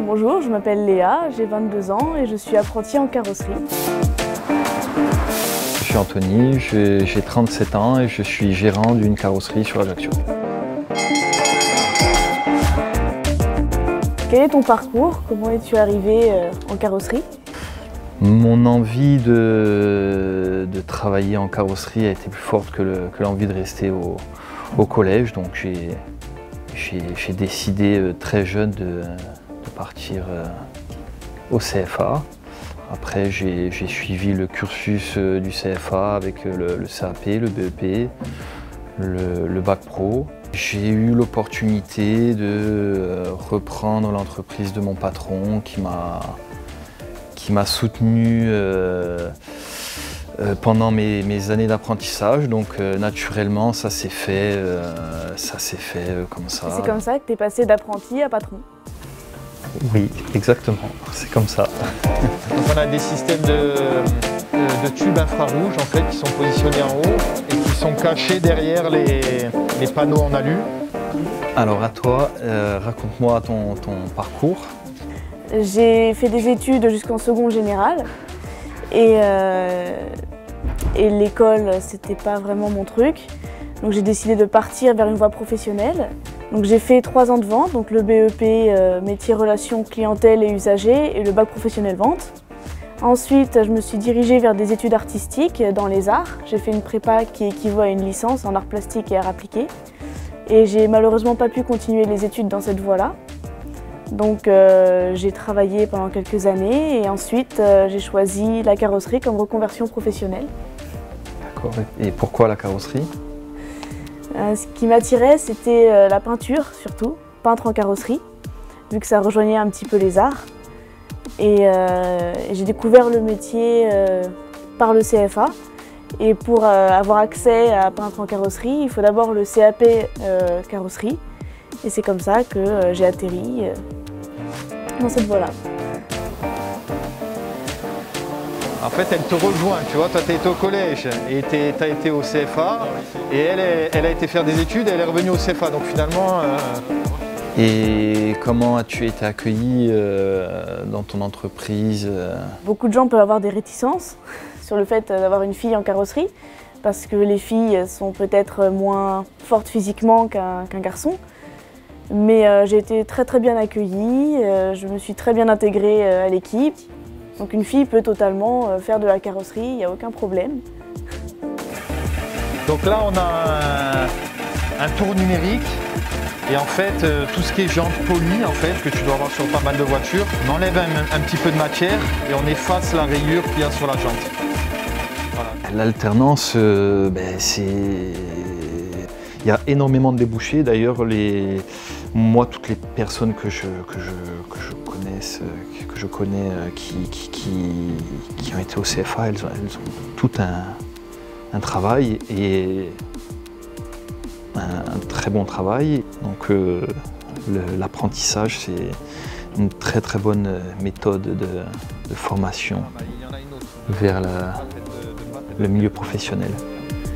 Bonjour, je m'appelle Léa, j'ai 22 ans et je suis apprentie en carrosserie. Je suis Anthony, j'ai 37 ans et je suis gérant d'une carrosserie sur Ajaccio. Quel est ton parcours? Comment es-tu arrivé en carrosserie? Mon envie de travailler en carrosserie a été plus forte que l'envie de rester au collège, donc j'ai décidé très jeune de partir au CFA. Après j'ai suivi le cursus du CFA avec le CAP, le BEP, le bac pro. J'ai eu l'opportunité de reprendre l'entreprise de mon patron qui m'a soutenu pendant mes années d'apprentissage, donc naturellement ça s'est fait comme ça. C'est comme ça que tu es passé d'apprenti à patron? Oui, exactement, c'est comme ça. Donc on a des systèmes de tubes infrarouges en fait, qui sont positionnés en haut et qui sont cachés derrière les panneaux en alu. Alors à toi, raconte-moi ton parcours. J'ai fait des études jusqu'en seconde générale et l'école c'était pas vraiment mon truc. Donc j'ai décidé de partir vers une voie professionnelle. Donc j'ai fait 3 ans de vente, donc le BEP métier relations clientèle et usagers et le bac professionnel vente. Ensuite je me suis dirigée vers des études artistiques dans les arts. J'ai fait une prépa qui équivaut à une licence en arts plastiques et arts appliqués. Et j'ai malheureusement pas pu continuer les études dans cette voie-là. Donc j'ai travaillé pendant quelques années et ensuite j'ai choisi la carrosserie comme reconversion professionnelle. D'accord, et pourquoi la carrosserie? Ce qui m'attirait c'était la peinture surtout, peintre en carrosserie, vu que ça rejoignait un petit peu les arts. Et j'ai découvert le métier par le CFA. Et pour avoir accès à peintre en carrosserie, il faut d'abord le CAP carrosserie. Et c'est comme ça que j'ai atterri dans cette voie-là. En fait, elle te rejoint, tu vois, toi tu étais au collège et tu as été au CFA et elle a été faire des études et elle est revenue au CFA, donc finalement... Et comment as-tu été accueilli dans ton entreprise? Beaucoup de gens peuvent avoir des réticences sur le fait d'avoir une fille en carrosserie parce que les filles sont peut-être moins fortes physiquement qu'un garçon. Mais j'ai été très bien accueillie, je me suis très bien intégrée à l'équipe. Donc une fille peut totalement faire de la carrosserie, il n'y a aucun problème. Donc là on a un tour numérique et en fait tout ce qui est jante polie en fait, que tu dois avoir sur pas mal de voitures, on enlève un petit peu de matière et on efface la rayure qu'il y a sur la jante. Voilà. L'alternance, il y a énormément de débouchés. D'ailleurs, moi, toutes les personnes que je connais qui ont été au CFA, elles ont tout un travail et un très bon travail. Donc l'apprentissage, c'est une très bonne méthode de formation vers le milieu professionnel.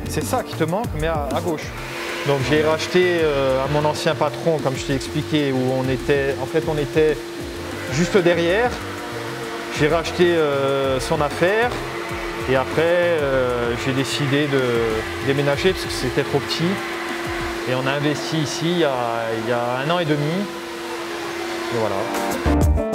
C'est ça qui te manque, mais à gauche. Donc j'ai racheté à mon ancien patron, comme je t'ai expliqué, où on était juste derrière. J'ai racheté son affaire et après j'ai décidé de déménager parce que c'était trop petit. Et on a investi ici il y a 1 an et demi. Et voilà.